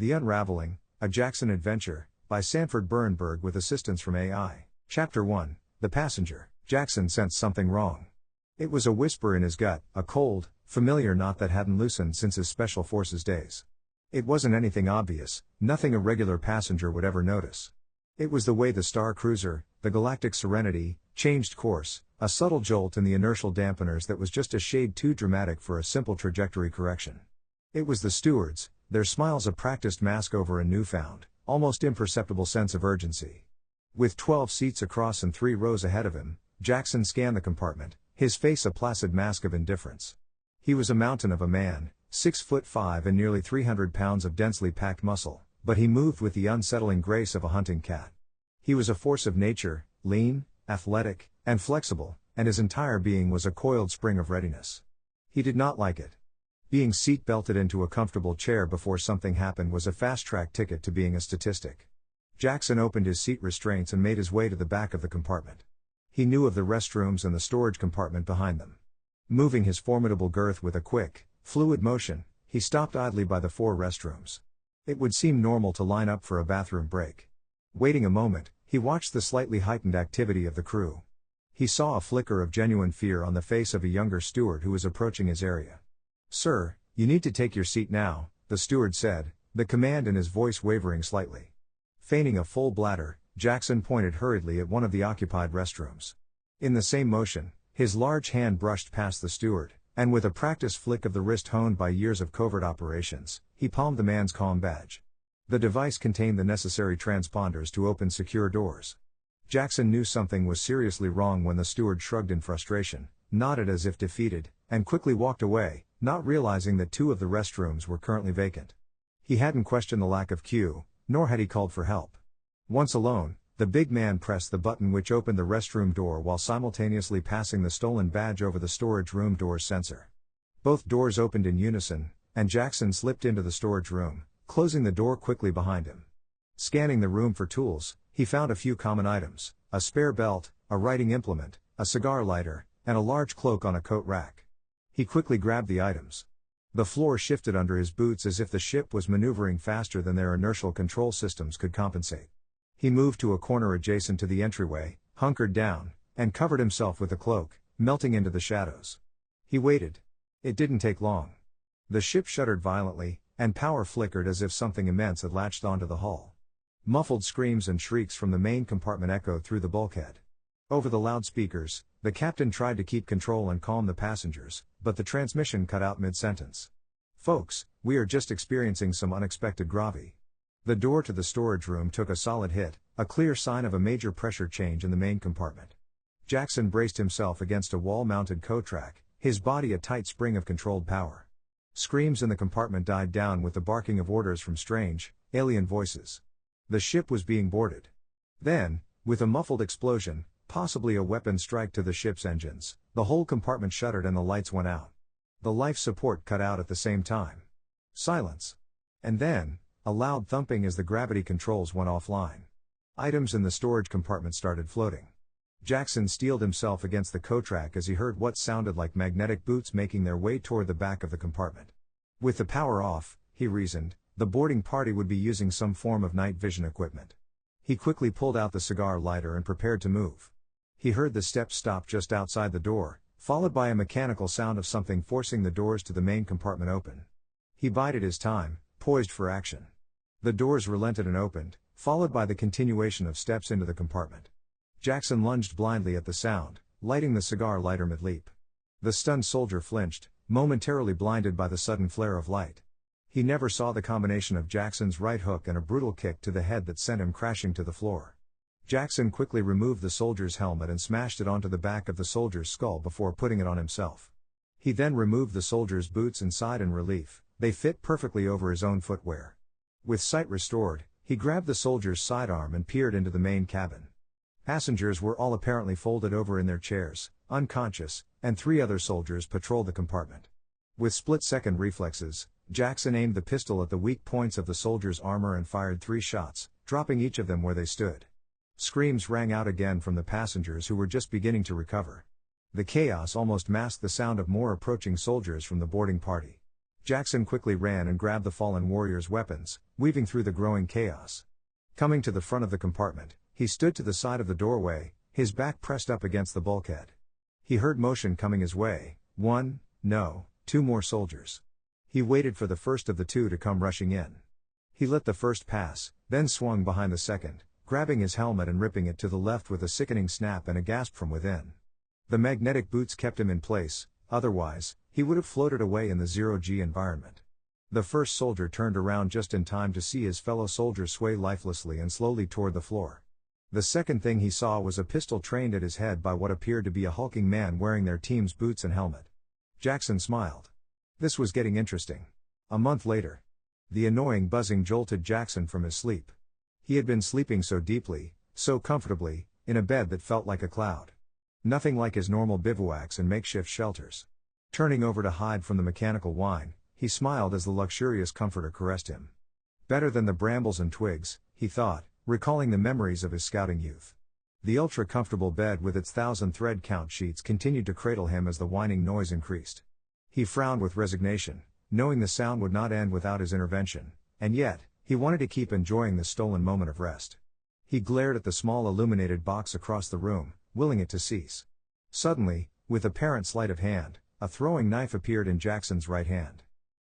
The Unravelling, a Jackson adventure, by Sanford Bernberg with assistance from AI. Chapter 1, The Passenger. Jackson sensed something wrong. It was a whisper in his gut, a cold, familiar knot that hadn't loosened since his Special Forces days. It wasn't anything obvious, nothing a regular passenger would ever notice. It was the way the Star Cruiser, the Galactic Serenity, changed course, a subtle jolt in the inertial dampeners that was just a shade too dramatic for a simple trajectory correction. It was the stewards, their smiles a practiced mask over a newfound, almost imperceptible sense of urgency. With 12 seats across and 3 rows ahead of him, Jackson scanned the compartment, his face a placid mask of indifference. He was a mountain of a man, 6'5" and nearly 300 pounds of densely packed muscle, but he moved with the unsettling grace of a hunting cat. He was a force of nature, lean, athletic, and flexible, and his entire being was a coiled spring of readiness. He did not like it. Being seat-belted into a comfortable chair before something happened was a fast-track ticket to being a statistic. Jackson opened his seat restraints and made his way to the back of the compartment. He knew of the restrooms and the storage compartment behind them. Moving his formidable girth with a quick, fluid motion, he stopped idly by the 4 restrooms. It would seem normal to line up for a bathroom break. Waiting a moment, he watched the slightly heightened activity of the crew. He saw a flicker of genuine fear on the face of a younger steward who was approaching his area. "Sir, you need to take your seat now," the steward said, the command in his voice wavering slightly. Feigning a full bladder, Jackson pointed hurriedly at one of the occupied restrooms. In the same motion, his large hand brushed past the steward, and with a practiced flick of the wrist honed by years of covert operations, he palmed the man's comm badge. The device contained the necessary transponders to open secure doors. Jackson knew something was seriously wrong when the steward shrugged in frustration, nodded as if defeated, and quickly walked away, not realizing that 2 of the restrooms were currently vacant. He hadn't questioned the lack of queue, nor had he called for help. Once alone, the big man pressed the button which opened the restroom door while simultaneously passing the stolen badge over the storage room door's sensor. Both doors opened in unison, and Jackson slipped into the storage room, closing the door quickly behind him. Scanning the room for tools, he found a few common items: a spare belt, a writing implement, a cigar lighter, and a large cloak on a coat rack. He quickly grabbed the items. The floor shifted under his boots as if the ship was maneuvering faster than their inertial control systems could compensate. He moved to a corner adjacent to the entryway, hunkered down, and covered himself with the cloak, melting into the shadows. He waited. It didn't take long. The ship shuddered violently, and power flickered as if something immense had latched onto the hull. Muffled screams and shrieks from the main compartment echoed through the bulkhead. Over the loudspeakers, the captain tried to keep control and calm the passengers, but the transmission cut out mid-sentence. "Folks, we are just experiencing some unexpected gravity." The door to the storage room took a solid hit, a clear sign of a major pressure change in the main compartment. Jackson braced himself against a wall-mounted co-track, his body a tight spring of controlled power. Screams in the compartment died down with the barking of orders from strange, alien voices. The ship was being boarded. Then, with a muffled explosion, possibly a weapon strike to the ship's engines, the whole compartment shuddered and the lights went out. The life support cut out at the same time. Silence. And then, a loud thumping as the gravity controls went offline. Items in the storage compartment started floating. Jackson steeled himself against the co-track as he heard what sounded like magnetic boots making their way toward the back of the compartment. With the power off, he reasoned, the boarding party would be using some form of night vision equipment. He quickly pulled out the cigar lighter and prepared to move. He heard the steps stop just outside the door, followed by a mechanical sound of something forcing the doors to the main compartment open. He bided his time, poised for action. The doors relented and opened, followed by the continuation of steps into the compartment. Jackson lunged blindly at the sound, lighting the cigar lighter mid-leap. The stunned soldier flinched, momentarily blinded by the sudden flare of light. He never saw the combination of Jackson's right hook and a brutal kick to the head that sent him crashing to the floor. Jackson quickly removed the soldier's helmet and smashed it onto the back of the soldier's skull before putting it on himself. He then removed the soldier's boots and sighed in relief, they fit perfectly over his own footwear. With sight restored, he grabbed the soldier's sidearm and peered into the main cabin. Passengers were all apparently folded over in their chairs, unconscious, and 3 other soldiers patrolled the compartment. With split-second reflexes, Jackson aimed the pistol at the weak points of the soldier's armor and fired 3 shots, dropping each of them where they stood. Screams rang out again from the passengers who were just beginning to recover. The chaos almost masked the sound of more approaching soldiers from the boarding party. Jackson quickly ran and grabbed the fallen warrior's weapons, weaving through the growing chaos. Coming to the front of the compartment, he stood to the side of the doorway, his back pressed up against the bulkhead. He heard motion coming his way, two more soldiers. He waited for the first of the two to come rushing in. He let the first pass, then swung behind the second, grabbing his helmet and ripping it to the left with a sickening snap and a gasp from within. The magnetic boots kept him in place, otherwise, he would have floated away in the zero-G environment. The first soldier turned around just in time to see his fellow soldier sway lifelessly and slowly toward the floor. The second thing he saw was a pistol trained at his head by what appeared to be a hulking man wearing their team's boots and helmet. Jackson smiled. This was getting interesting. A month later. The annoying buzzing jolted Jackson from his sleep. He had been sleeping so deeply, so comfortably, in a bed that felt like a cloud. Nothing like his normal bivouacs and makeshift shelters. Turning over to hide from the mechanical whine, he smiled as the luxurious comforter caressed him. Better than the brambles and twigs, he thought, recalling the memories of his scouting youth. The ultra-comfortable bed with its 1,000 thread count sheets continued to cradle him as the whining noise increased. He frowned with resignation, knowing the sound would not end without his intervention, and yet, he wanted to keep enjoying the stolen moment of rest. He glared at the small illuminated box across the room, willing it to cease. Suddenly, with apparent sleight of hand, a throwing knife appeared in Jackson's right hand.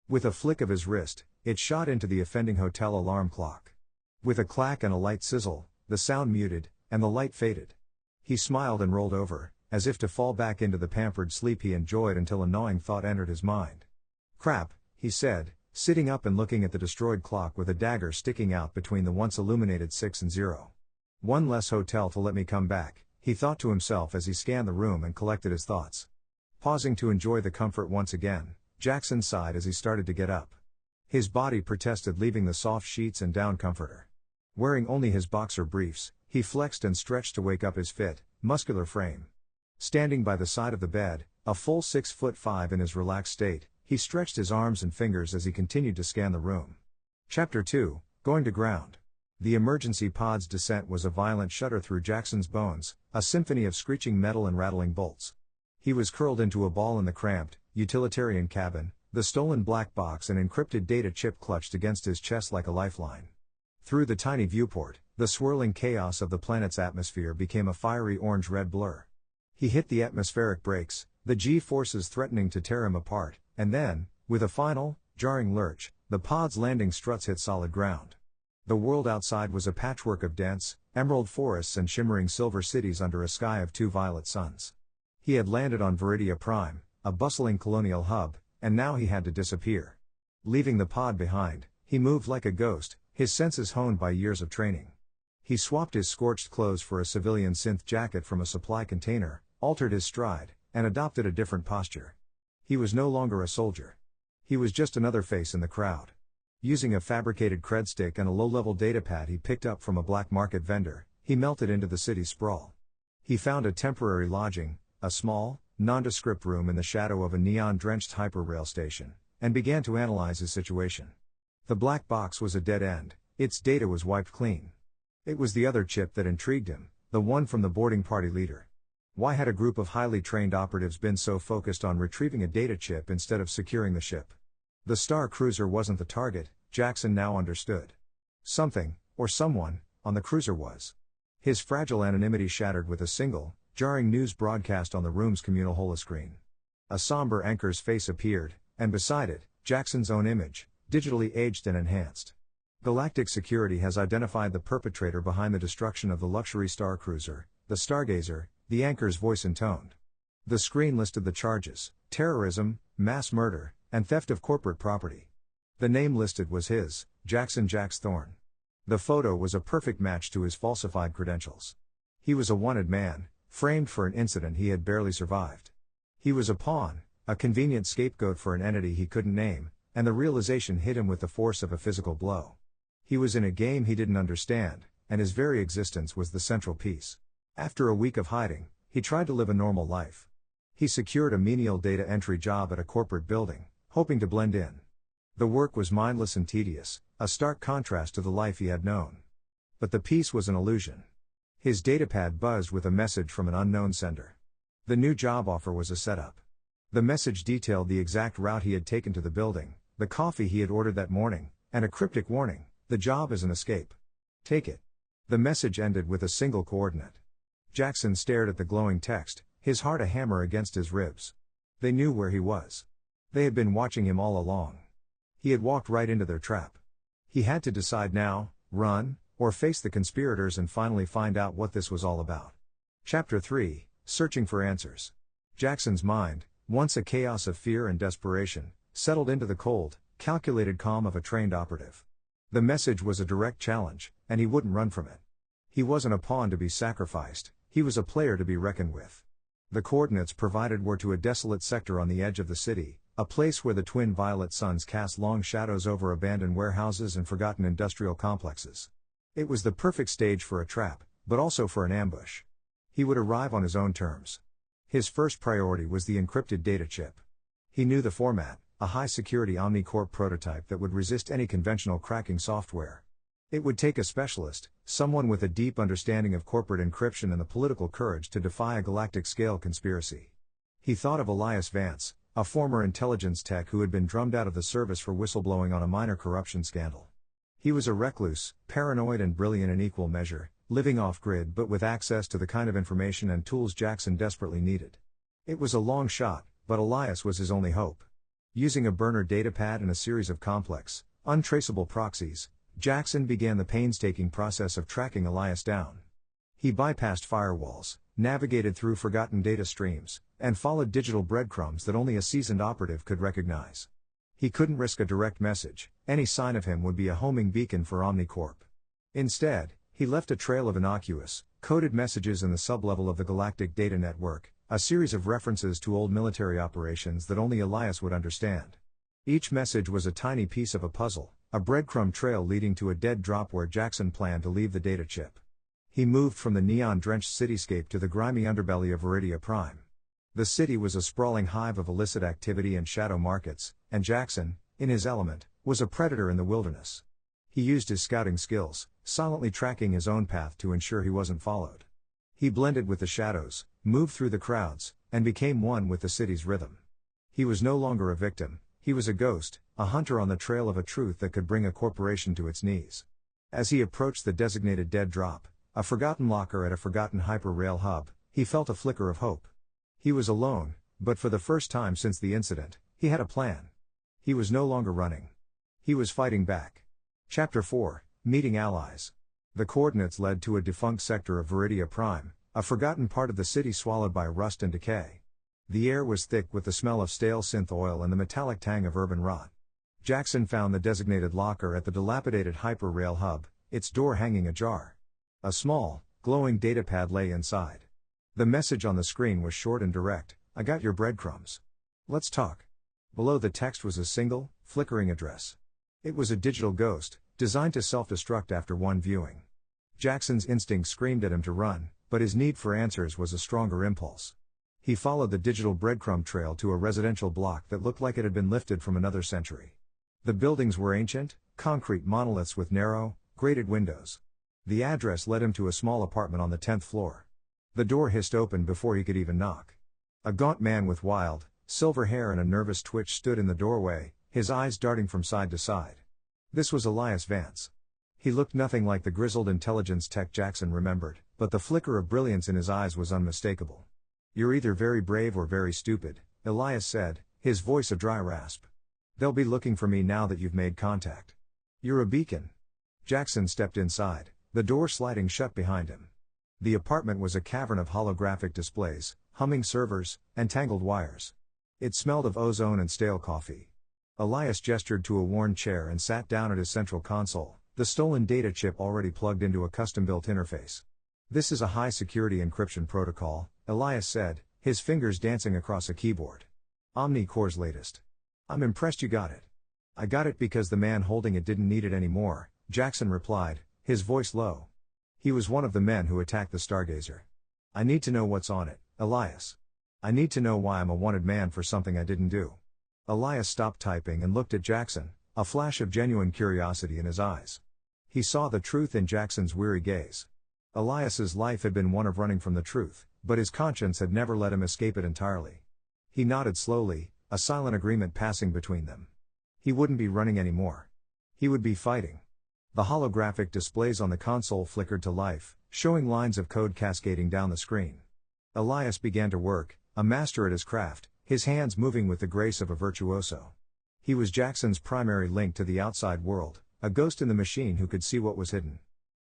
With a flick of his wrist, it shot into the offending hotel alarm clock. With a clack and a light sizzle, the sound muted, and the light faded. He smiled and rolled over, as if to fall back into the pampered sleep he enjoyed until a gnawing thought entered his mind. Crap, he said, sitting up and looking at the destroyed clock with a dagger sticking out between the once illuminated 6 and 0. One less hotel to let me come back, he thought to himself as he scanned the room and collected his thoughts. Pausing to enjoy the comfort once again, Jackson sighed as he started to get up. His body protested leaving the soft sheets and down comforter. Wearing only his boxer briefs, he flexed and stretched to wake up his fit, muscular frame. Standing by the side of the bed, a full 6'5" in his relaxed state, he stretched his arms and fingers as he continued to scan the room. Chapter 2, Going to Ground. The emergency pod's descent was a violent shudder through Jackson's bones, a symphony of screeching metal and rattling bolts. He was curled into a ball in the cramped, utilitarian cabin, the stolen black box and encrypted data chip clutched against his chest like a lifeline. Through the tiny viewport, the swirling chaos of the planet's atmosphere became a fiery orange-red blur. He hit the atmospheric brakes, the G-forces threatening to tear him apart, and then, with a final, jarring lurch, the pod's landing struts hit solid ground. The world outside was a patchwork of dense, emerald forests and shimmering silver cities under a sky of 2 violet suns. He had landed on Viridia Prime, a bustling colonial hub, and now he had to disappear. Leaving the pod behind, he moved like a ghost, his senses honed by years of training. He swapped his scorched clothes for a civilian synth jacket from a supply container, altered his stride, and adopted a different posture. He was no longer a soldier. He was just another face in the crowd. Using a fabricated cred stick and a low-level datapad he picked up from a black market vendor, he melted into the city's sprawl. He found a temporary lodging, a small, nondescript room in the shadow of a neon-drenched hyperrail station, and began to analyze his situation. The black box was a dead end, its data was wiped clean. It was the other chip that intrigued him, the one from the boarding party leader. Why had a group of highly trained operatives been so focused on retrieving a data chip instead of securing the ship? The Star Cruiser wasn't the target, Jackson now understood. Something, or someone, on the cruiser was. His fragile anonymity shattered with a single, jarring news broadcast on the room's communal holoscreen. A somber anchor's face appeared, and beside it, Jackson's own image, digitally aged and enhanced. Galactic Security has identified the perpetrator behind the destruction of the luxury Star Cruiser, the Stargazer, the anchor's voice intoned. The screen listed the charges: terrorism, mass murder, and theft of corporate property. The name listed was his, Jackson Jax Thorne. The photo was a perfect match to his falsified credentials. He was a wanted man, framed for an incident he had barely survived. He was a pawn, a convenient scapegoat for an entity he couldn't name, and the realization hit him with the force of a physical blow. He was in a game he didn't understand, and his very existence was the central piece. After a week of hiding, he tried to live a normal life. He secured a menial data entry job at a corporate building, hoping to blend in. The work was mindless and tedious, a stark contrast to the life he had known. But the piece was an illusion. His datapad buzzed with a message from an unknown sender. The new job offer was a setup. The message detailed the exact route he had taken to the building, the coffee he had ordered that morning, and a cryptic warning: the job is an escape. Take it. The message ended with a single coordinate. Jackson stared at the glowing text, his heart a hammer against his ribs. They knew where he was. They had been watching him all along. He had walked right into their trap. He had to decide now: run, or face the conspirators and finally find out what this was all about. Chapter 3: Searching for Answers. Jackson's mind, once a chaos of fear and desperation, settled into the cold, calculated calm of a trained operative. The message was a direct challenge, and he wouldn't run from it. He wasn't a pawn to be sacrificed, he was a player to be reckoned with. The coordinates provided were to a desolate sector on the edge of the city, a place where the twin violet suns cast long shadows over abandoned warehouses and forgotten industrial complexes. It was the perfect stage for a trap, but also for an ambush. He would arrive on his own terms. His first priority was the encrypted data chip. He knew the format: a high-security OmniCorp prototype that would resist any conventional cracking software. It would take a specialist, someone with a deep understanding of corporate encryption and the political courage to defy a galactic-scale conspiracy. He thought of Elias Vance, a former intelligence tech who had been drummed out of the service for whistleblowing on a minor corruption scandal. He was a recluse, paranoid and brilliant in equal measure, living off-grid but with access to the kind of information and tools Jackson desperately needed. It was a long shot, but Elias was his only hope. Using a burner datapad and a series of complex, untraceable proxies, Jackson began the painstaking process of tracking Elias down. He bypassed firewalls, navigated through forgotten data streams, and followed digital breadcrumbs that only a seasoned operative could recognize. He couldn't risk a direct message; any sign of him would be a homing beacon for OmniCorp. Instead, he left a trail of innocuous, coded messages in the sublevel of the Galactic Data Network, a series of references to old military operations that only Elias would understand. Each message was a tiny piece of a puzzle, a breadcrumb trail leading to a dead drop where Jackson planned to leave the data chip. He moved from the neon-drenched cityscape to the grimy underbelly of Viridia Prime. The city was a sprawling hive of illicit activity and shadow markets, and Jackson, in his element, was a predator in the wilderness. He used his scouting skills, silently tracking his own path to ensure he wasn't followed. He blended with the shadows, moved through the crowds, and became one with the city's rhythm. He was no longer a victim, he was a ghost, a hunter on the trail of a truth that could bring a corporation to its knees. As he approached the designated dead drop, a forgotten locker at a forgotten hyperrail hub, he felt a flicker of hope. He was alone, but for the first time since the incident, he had a plan. He was no longer running. He was fighting back. Chapter 4: Meeting Allies. The coordinates led to a defunct sector of Viridia Prime, a forgotten part of the city swallowed by rust and decay. The air was thick with the smell of stale synth oil and the metallic tang of urban rot. Jackson found the designated locker at the dilapidated hyperrail hub, its door hanging ajar. A small, glowing datapad lay inside. The message on the screen was short and direct: "I got your breadcrumbs. Let's talk." Below the text was a single, flickering address. It was a digital ghost, designed to self-destruct after one viewing. Jackson's instinct screamed at him to run, but his need for answers was a stronger impulse. He followed the digital breadcrumb trail to a residential block that looked like it had been lifted from another century. The buildings were ancient, concrete monoliths with narrow, grated windows. The address led him to a small apartment on the 10th floor. The door hissed open before he could even knock. A gaunt man with wild, silver hair and a nervous twitch stood in the doorway, his eyes darting from side to side. This was Elias Vance. He looked nothing like the grizzled intelligence tech Jackson remembered, but the flicker of brilliance in his eyes was unmistakable. "You're either very brave or very stupid," Elias said, his voice a dry rasp. "They'll be looking for me now that you've made contact. You're a beacon." Jackson stepped inside, the door sliding shut behind him. The apartment was a cavern of holographic displays, humming servers, and tangled wires. It smelled of ozone and stale coffee. Elias gestured to a worn chair and sat down at his central console, the stolen data chip already plugged into a custom-built interface. "This is a high-security encryption protocol," Elias said, his fingers dancing across a keyboard. "OmniCorp's latest. I'm impressed you got it." "I got it because the man holding it didn't need it anymore," Jackson replied, his voice low. He was one of the men who attacked the Stargazer. "I need to know what's on it, Elias. I need to know why I'm a wanted man for something I didn't do." Elias stopped typing and looked at Jackson, a flash of genuine curiosity in his eyes. He saw the truth in Jackson's weary gaze. Elias's life had been one of running from the truth, but his conscience had never let him escape it entirely. He nodded slowly, a silent agreement passing between them. He wouldn't be running anymore. He would be fighting. The holographic displays on the console flickered to life, showing lines of code cascading down the screen. Elias began to work, a master at his craft, his hands moving with the grace of a virtuoso. He was Jackson's primary link to the outside world, a ghost in the machine who could see what was hidden.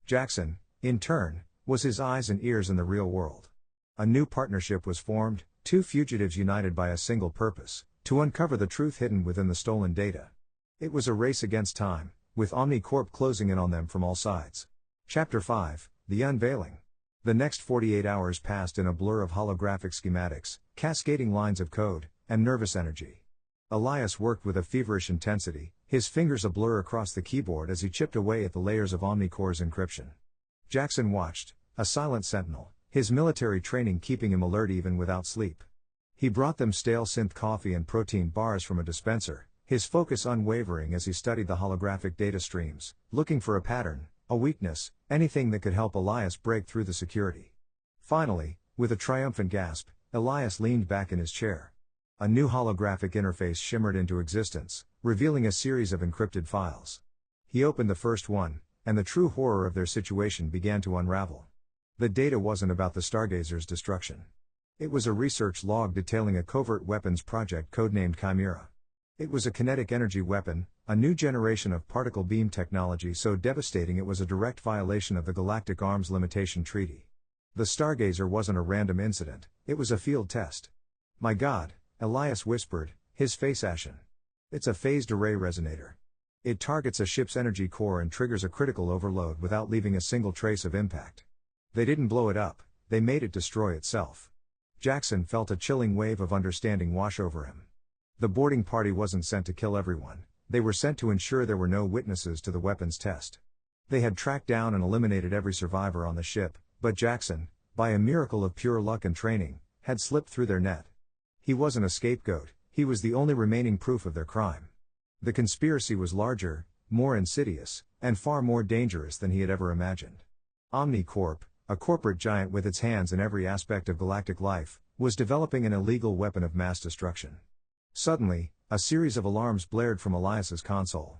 Jackson, in turn, was his eyes and ears in the real world. A new partnership was formed, two fugitives united by a single purpose, to uncover the truth hidden within the stolen data. It was a race against time, with OmniCorp closing in on them from all sides. Chapter 5, The Unveiling. The next 48 hours passed in a blur of holographic schematics, cascading lines of code, and nervous energy. Elias worked with a feverish intensity, his fingers a blur across the keyboard as he chipped away at the layers of OmniCore's encryption. Jackson watched, a silent sentinel, his military training keeping him alert even without sleep. He brought them stale synth coffee and protein bars from a dispenser, his focus unwavering as he studied the holographic data streams, looking for a pattern, a weakness, anything that could help Elias break through the security. Finally, with a triumphant gasp, Elias leaned back in his chair. A new holographic interface shimmered into existence, revealing a series of encrypted files. He opened the first one, and the true horror of their situation began to unravel. The data wasn't about the Stargazer's destruction. It was a research log detailing a covert weapons project codenamed Chimera. It was a kinetic energy weapon, a new generation of particle beam technology so devastating it was a direct violation of the Galactic Arms Limitation Treaty. The Stargazer wasn't a random incident, it was a field test. "My God," Elias whispered, his face ashen. "It's a phased array resonator. It targets a ship's energy core and triggers a critical overload without leaving a single trace of impact. They didn't blow it up, they made it destroy itself." Jackson felt a chilling wave of understanding wash over him. The boarding party wasn't sent to kill everyone, they were sent to ensure there were no witnesses to the weapons test. They had tracked down and eliminated every survivor on the ship, but Jackson, by a miracle of pure luck and training, had slipped through their net. He wasn't a scapegoat, he was the only remaining proof of their crime. The conspiracy was larger, more insidious, and far more dangerous than he had ever imagined. OmniCorp, a corporate giant with its hands in every aspect of galactic life, was developing an illegal weapon of mass destruction. Suddenly, a series of alarms blared from Elias's console.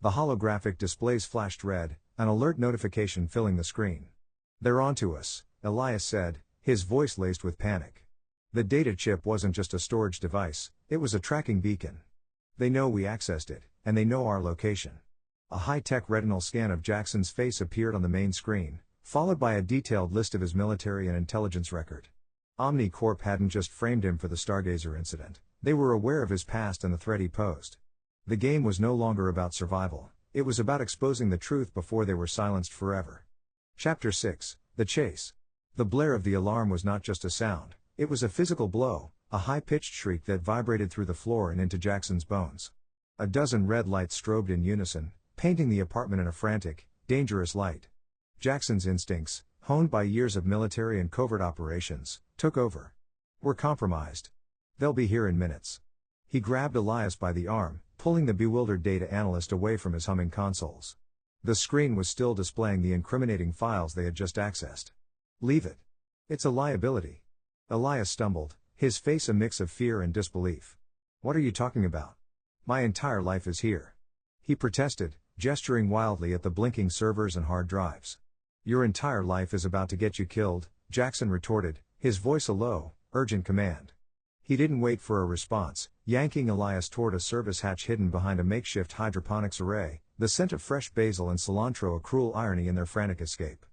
The holographic displays flashed red, an alert notification filling the screen. "They're onto us," Elias said, his voice laced with panic. The data chip wasn't just a storage device, it was a tracking beacon. "They know we accessed it, and they know our location." A high-tech retinal scan of Jackson's face appeared on the main screen, followed by a detailed list of his military and intelligence record. OmniCorp hadn't just framed him for the Stargazer incident, they were aware of his past and the threat he posed. The game was no longer about survival, it was about exposing the truth before they were silenced forever. Chapter 6, The Chase. The blare of the alarm was not just a sound, it was a physical blow, a high-pitched shriek that vibrated through the floor and into Jackson's bones. A dozen red lights strobed in unison, painting the apartment in a frantic, dangerous light. Jackson's instincts, honed by years of military and covert operations, took over. "We're compromised. They'll be here in minutes." He grabbed Elias by the arm, pulling the bewildered data analyst away from his humming consoles. The screen was still displaying the incriminating files they had just accessed. "Leave it. It's a liability." Elias stumbled, his face a mix of fear and disbelief. "What are you talking about? My entire life is here." He protested, gesturing wildly at the blinking servers and hard drives. "Your entire life is about to get you killed," Jackson retorted, his voice a low, urgent command. He didn't wait for a response, yanking Elias toward a service hatch hidden behind a makeshift hydroponics array, the scent of fresh basil and cilantro a cruel irony in their frantic escape.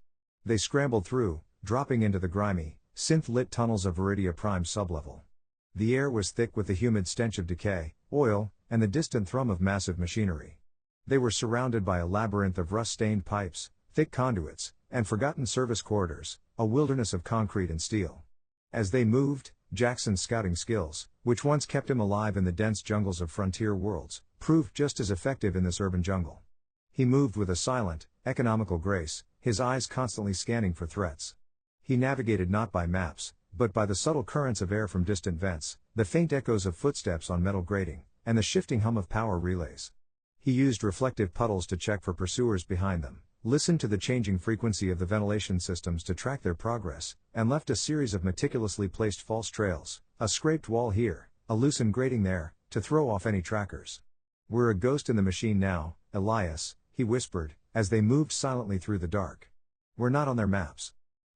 They scrambled through, dropping into the grimy, synth-lit tunnels of Viridia Prime sublevel. The air was thick with the humid stench of decay, oil, and the distant thrum of massive machinery. They were surrounded by a labyrinth of rust-stained pipes, thick conduits, and forgotten service corridors, a wilderness of concrete and steel. As they moved, Jackson's scouting skills, which once kept him alive in the dense jungles of frontier worlds, proved just as effective in this urban jungle. He moved with a silent, economical grace, his eyes constantly scanning for threats. He navigated not by maps, but by the subtle currents of air from distant vents, the faint echoes of footsteps on metal grating, and the shifting hum of power relays. He used reflective puddles to check for pursuers behind them, listened to the changing frequency of the ventilation systems to track their progress, and left a series of meticulously placed false trails, a scraped wall here, a loosened grating there, to throw off any trackers. "We're a ghost in the machine now, Elias," he whispered, as they moved silently through the dark. "We're not on their maps."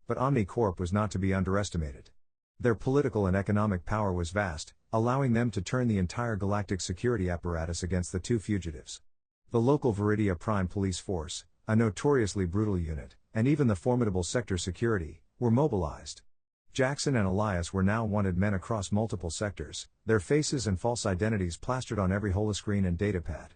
But OmniCorp was not to be underestimated. Their political and economic power was vast, allowing them to turn the entire galactic security apparatus against the two fugitives. The local Viridia Prime police force, a notoriously brutal unit, and even the formidable Sector Security, were mobilized. Jackson and Elias were now wanted men across multiple sectors, their faces and false identities plastered on every holoscreen and datapad.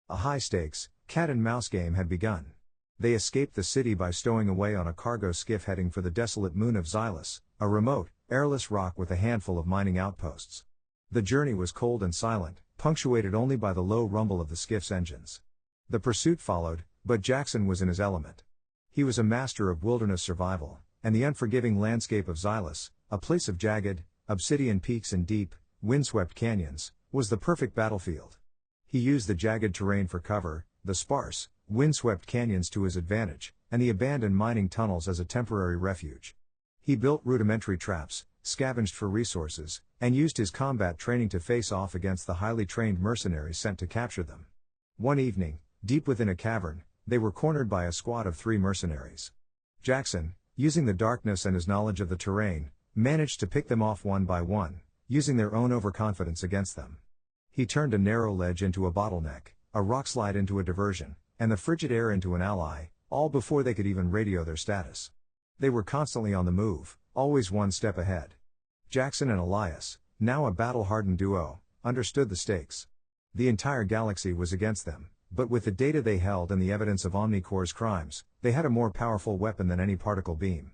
A high-stakes, cat-and-mouse game had begun. They escaped the city by stowing away on a cargo skiff heading for the desolate moon of Xylus, a remote, airless rock with a handful of mining outposts. The journey was cold and silent, punctuated only by the low rumble of the skiff's engines. The pursuit followed, but Jackson was in his element. He was a master of wilderness survival, and the unforgiving landscape of Xylus, a place of jagged, obsidian peaks and deep, windswept canyons, was the perfect battlefield. He used the jagged terrain for cover, the sparse, windswept canyons to his advantage, and the abandoned mining tunnels as a temporary refuge. He built rudimentary traps, scavenged for resources, and used his combat training to face off against the highly trained mercenaries sent to capture them. One evening, deep within a cavern, they were cornered by a squad of 3 mercenaries. Jackson, using the darkness and his knowledge of the terrain, managed to pick them off one by one, using their own overconfidence against them. He turned a narrow ledge into a bottleneck, a rockslide into a diversion, and the frigid air into an ally, all before they could even radio their status. They were constantly on the move, always one step ahead. Jackson and Elias, now a battle-hardened duo, understood the stakes. The entire galaxy was against them, but with the data they held and the evidence of OmniCorp's crimes, they had a more powerful weapon than any particle beam.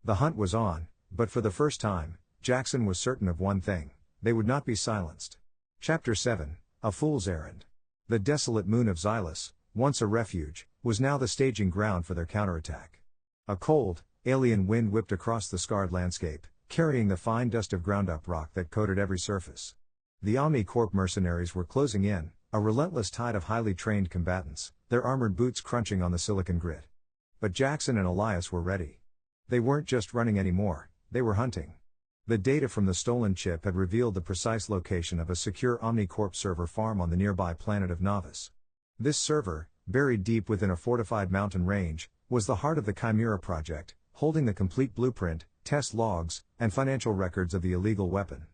The hunt was on, but for the first time, Jackson was certain of one thing: they would not be silenced. Chapter 7, A Fool's Errand. The desolate moon of Xylus, once a refuge, was now the staging ground for their counterattack. A cold, alien wind whipped across the scarred landscape, carrying the fine dust of ground-up rock that coated every surface. The OmniCorp mercenaries were closing in, a relentless tide of highly trained combatants, their armored boots crunching on the silicon grit. But Jackson and Elias were ready. They weren't just running anymore, they were hunting. The data from the stolen chip had revealed the precise location of a secure OmniCorp server farm on the nearby planet of Novice. This server, buried deep within a fortified mountain range, was the heart of the Chimera project, holding the complete blueprint, test logs, and financial records of the illegal weapon.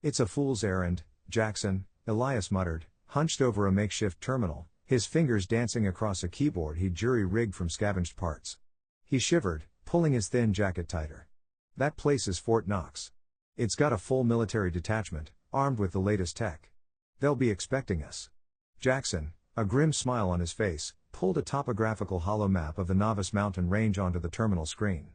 "It's a fool's errand, Jackson," Elias muttered, hunched over a makeshift terminal, his fingers dancing across a keyboard he'd jury-rigged from scavenged parts. He shivered, pulling his thin jacket tighter. "That place is Fort Knox. It's got a full military detachment, armed with the latest tech. They'll be expecting us." Jackson, a grim smile on his face, pulled a topographical hollow map of the Novice mountain range onto the terminal screen.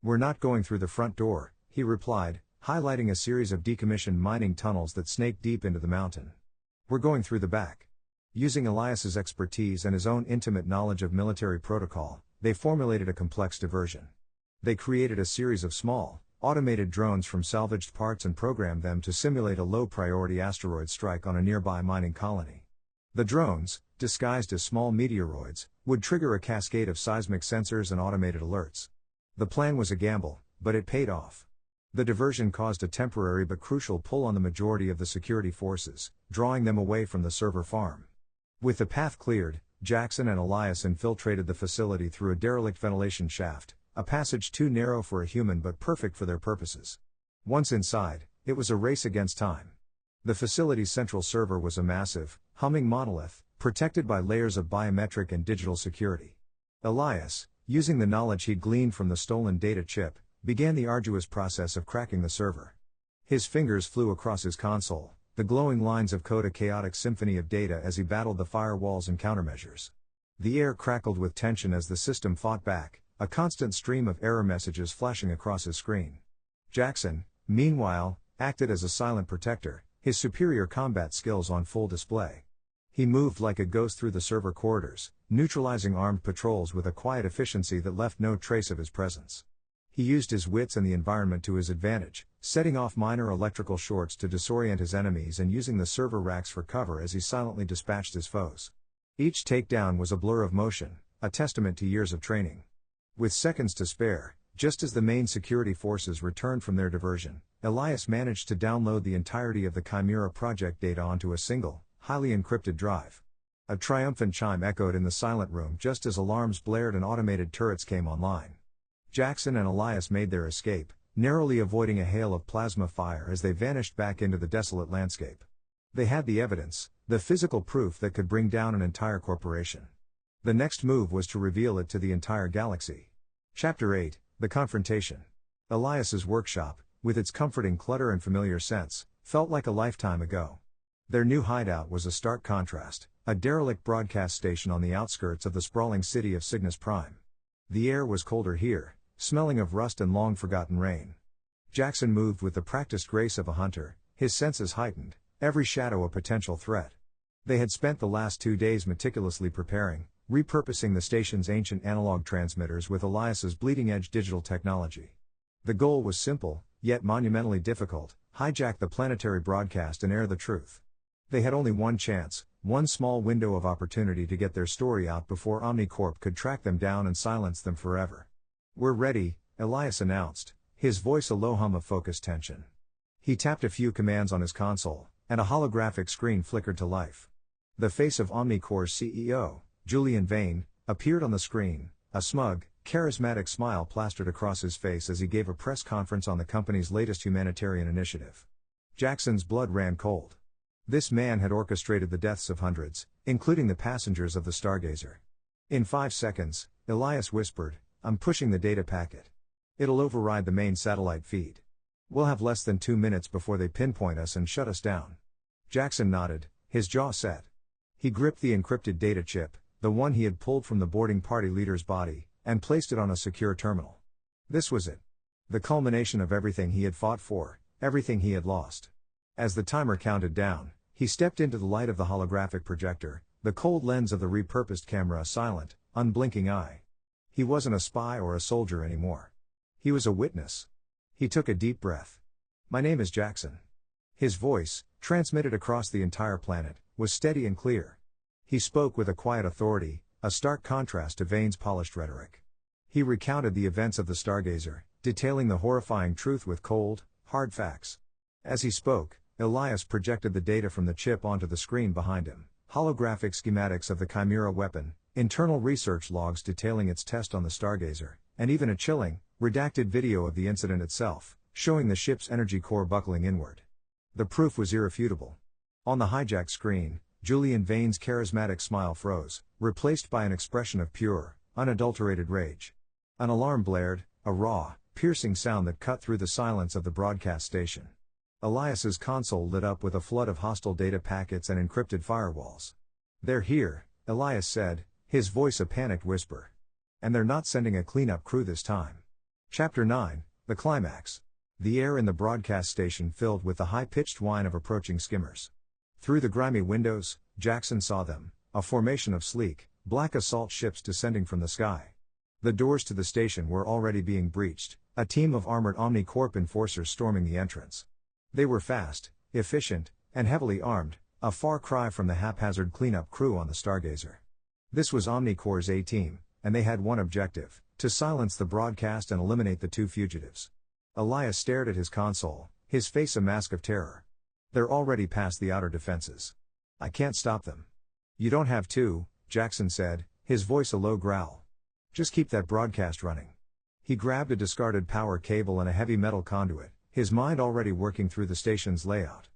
"We're not going through the front door," he replied, highlighting a series of decommissioned mining tunnels that snaked deep into the mountain. "We're going through the back." Using Elias's expertise and his own intimate knowledge of military protocol, they formulated a complex diversion. They created a series of small, automated drones from salvaged parts and programmed them to simulate a low-priority asteroid strike on a nearby mining colony. The drones, disguised as small meteoroids, would trigger a cascade of seismic sensors and automated alerts. The plan was a gamble, but it paid off. The diversion caused a temporary but crucial pull on the majority of the security forces, drawing them away from the server farm. With the path cleared, Jackson and Elias infiltrated the facility through a derelict ventilation shaft, a passage too narrow for a human but perfect for their purposes. Once inside, it was a race against time. The facility's central server was a massive, humming monolith, protected by layers of biometric and digital security. Elias, using the knowledge he'd gleaned from the stolen data chip, began the arduous process of cracking the server. His fingers flew across his console, the glowing lines of code a chaotic symphony of data as he battled the firewalls and countermeasures. The air crackled with tension as the system fought back, a constant stream of error messages flashing across his screen. Jackson, meanwhile, acted as a silent protector, his superior combat skills on full display. He moved like a ghost through the server corridors, neutralizing armed patrols with a quiet efficiency that left no trace of his presence. He used his wits and the environment to his advantage, setting off minor electrical shorts to disorient his enemies and using the server racks for cover as he silently dispatched his foes. Each takedown was a blur of motion, a testament to years of training. With seconds to spare, just as the main security forces returned from their diversion, Elias managed to download the entirety of the Chimera project data onto a single, highly encrypted drive. A triumphant chime echoed in the silent room just as alarms blared and automated turrets came online. Jackson and Elias made their escape, narrowly avoiding a hail of plasma fire as they vanished back into the desolate landscape. They had the evidence, the physical proof that could bring down an entire corporation. The next move was to reveal it to the entire galaxy. Chapter 8, The Confrontation. Elias's workshop, with its comforting clutter and familiar scents, felt like a lifetime ago. Their new hideout was a stark contrast, a derelict broadcast station on the outskirts of the sprawling city of Cygnus Prime. The air was colder here, smelling of rust and long-forgotten rain. Jackson moved with the practiced grace of a hunter, his senses heightened, every shadow a potential threat. They had spent the last 2 days meticulously preparing, repurposing the station's ancient analog transmitters with Elias's bleeding-edge digital technology. The goal was simple, yet monumentally difficult: hijack the planetary broadcast and air the truth. They had only one chance, one small window of opportunity to get their story out before Omnicorp could track them down and silence them forever. "We're ready," Elias announced, his voice a low hum of focused tension. He tapped a few commands on his console, and a holographic screen flickered to life. The face of Omnicorp's CEO, Julian Vane, appeared on the screen, a smug, charismatic smile plastered across his face as he gave a press conference on the company's latest humanitarian initiative. Jackson's blood ran cold. This man had orchestrated the deaths of hundreds, including the passengers of the Stargazer. "In 5 seconds, Elias whispered, "I'm pushing the data packet. It'll override the main satellite feed. We'll have less than 2 minutes before they pinpoint us and shut us down." Jackson nodded, his jaw set. He gripped the encrypted data chip, the one he had pulled from the boarding party leader's body, and placed it on a secure terminal. This was it. The culmination of everything he had fought for, everything he had lost. As the timer counted down, he stepped into the light of the holographic projector, the cold lens of the repurposed camera a silent, unblinking eye. He wasn't a spy or a soldier anymore. He was a witness. He took a deep breath. "My name is Jackson." His voice, transmitted across the entire planet, was steady and clear. He spoke with a quiet authority, a stark contrast to Vane's polished rhetoric. He recounted the events of the Stargazer, detailing the horrifying truth with cold, hard facts. As he spoke, Elias projected the data from the chip onto the screen behind him: holographic schematics of the Chimera weapon, internal research logs detailing its test on the Stargazer, and even a chilling, redacted video of the incident itself, showing the ship's energy core buckling inward. The proof was irrefutable. On the hijack screen, Julian Vane's charismatic smile froze, replaced by an expression of pure, unadulterated rage. An alarm blared, a raw, piercing sound that cut through the silence of the broadcast station. Elias's console lit up with a flood of hostile data packets and encrypted firewalls. "They're here," Elias said, his voice a panicked whisper. "And they're not sending a cleanup crew this time." Chapter 9, The Climax. The air in the broadcast station filled with the high-pitched whine of approaching skimmers. Through the grimy windows, Jackson saw them, a formation of sleek, black assault ships descending from the sky. The doors to the station were already being breached, a team of armored Omnicorp enforcers storming the entrance. They were fast, efficient, and heavily armed, a far cry from the haphazard cleanup crew on the Stargazer. This was Omnicorp's A-team, and they had one objective: to silence the broadcast and eliminate the 2 fugitives. Elias stared at his console, his face a mask of terror. "They're already past the outer defenses. I can't stop them." "You don't have to," Jackson said, his voice a low growl. "Just keep that broadcast running." He grabbed a discarded power cable and a heavy metal conduit, his mind already working through the station's layout.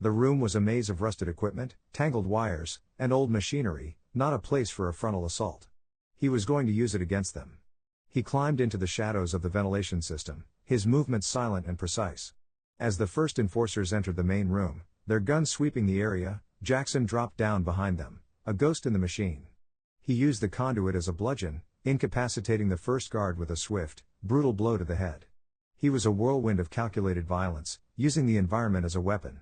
The room was a maze of rusted equipment, tangled wires, and old machinery, not a place for a frontal assault. He was going to use it against them. He climbed into the shadows of the ventilation system, his movements silent and precise. As the first enforcers entered the main room, their guns sweeping the area, Jackson dropped down behind them, a ghost in the machine. He used the conduit as a bludgeon, incapacitating the first guard with a swift, brutal blow to the head. He was a whirlwind of calculated violence, using the environment as a weapon.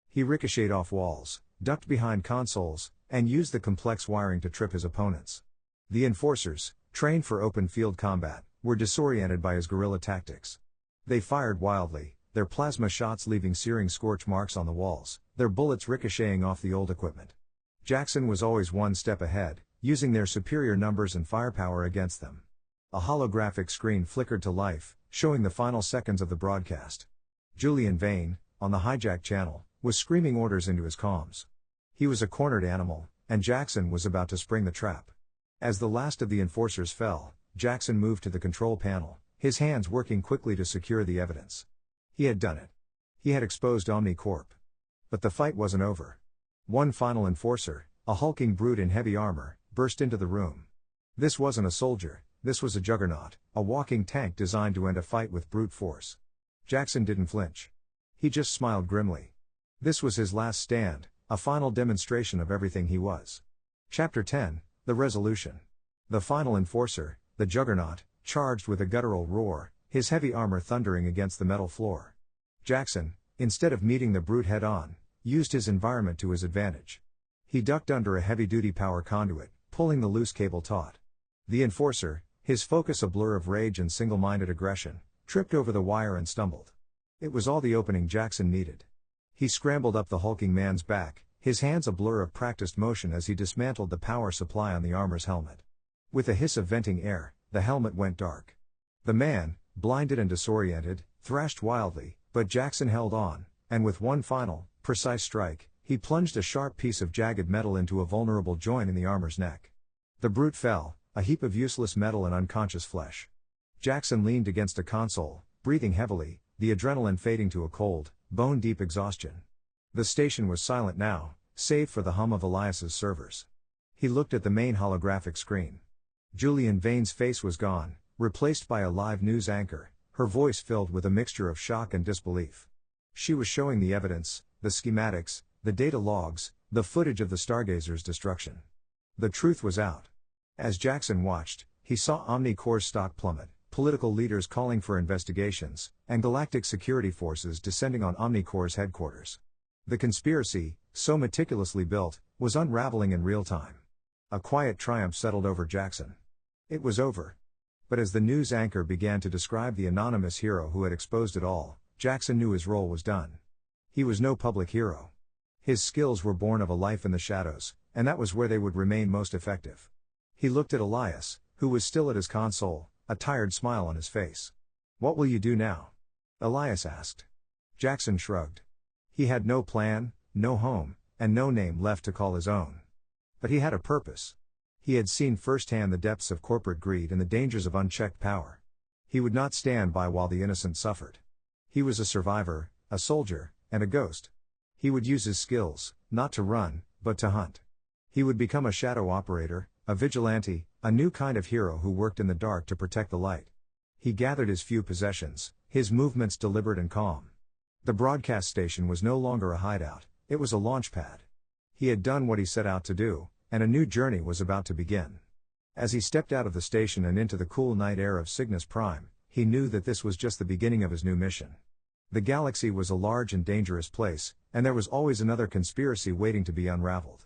He ricocheted off walls, ducked behind consoles, and used the complex wiring to trip his opponents. The enforcers, trained for open-field combat, were disoriented by his guerrilla tactics. They fired wildly, their plasma shots leaving searing scorch marks on the walls, their bullets ricocheting off the old equipment. Jackson was always one step ahead, using their superior numbers and firepower against them. A holographic screen flickered to life, showing the final seconds of the broadcast. Julian Vane, on the hijack channel, was screaming orders into his comms. He was a cornered animal, and Jackson was about to spring the trap. As the last of the enforcers fell, Jackson moved to the control panel, his hands working quickly to secure the evidence. He had done it. He had exposed OmniCorp. But the fight wasn't over. One final enforcer, a hulking brute in heavy armor, burst into the room. This wasn't a soldier, this was a juggernaut, a walking tank designed to end a fight with brute force. Jackson didn't flinch. He just smiled grimly. This was his last stand, a final demonstration of everything he was. Chapter 10, The Resolution. The final enforcer, the juggernaut, charged with a guttural roar, his heavy armor thundering against the metal floor. Jackson, instead of meeting the brute head-on, used his environment to his advantage. He ducked under a heavy-duty power conduit, pulling the loose cable taut. The enforcer, his focus a blur of rage and single-minded aggression, tripped over the wire and stumbled. It was all the opening Jackson needed. He scrambled up the hulking man's back, his hands a blur of practiced motion as he dismantled the power supply on the armor's helmet. With a hiss of venting air, the helmet went dark. The man, blinded and disoriented, thrashed wildly, but Jackson held on, and with one final, precise strike, he plunged a sharp piece of jagged metal into a vulnerable joint in the armor's neck. The brute fell, a heap of useless metal and unconscious flesh. Jackson leaned against a console, breathing heavily, the adrenaline fading to a cold, bone-deep exhaustion. The station was silent now, save for the hum of Elias's servers. He looked at the main holographic screen. Julian Vane's face was gone, replaced by a live news anchor, her voice filled with a mixture of shock and disbelief. She was showing the evidence, the schematics, the data logs, the footage of the Stargazer's destruction. The truth was out. As Jackson watched, he saw OmniCorp's stock plummet, political leaders calling for investigations, and galactic security forces descending on OmniCorp's headquarters. The conspiracy, so meticulously built, was unraveling in real time. A quiet triumph settled over Jackson. It was over. But as the news anchor began to describe the anonymous hero who had exposed it all, Jackson knew his role was done. He was no public hero. His skills were born of a life in the shadows, and that was where they would remain most effective. He looked at Elias, who was still at his console, a tired smile on his face. "What will you do now?" Elias asked. Jackson shrugged. He had no plan, no home, and no name left to call his own. But he had a purpose. He had seen firsthand the depths of corporate greed and the dangers of unchecked power. He would not stand by while the innocent suffered. He was a survivor, a soldier, and a ghost. He would use his skills, not to run, but to hunt. He would become a shadow operator, a vigilante, a new kind of hero who worked in the dark to protect the light. He gathered his few possessions, his movements deliberate and calm. The broadcast station was no longer a hideout, it was a launch pad. He had done what he set out to do, and a new journey was about to begin. As he stepped out of the station and into the cool night air of Cygnus Prime, he knew that this was just the beginning of his new mission. The galaxy was a large and dangerous place, and there was always another conspiracy waiting to be unraveled.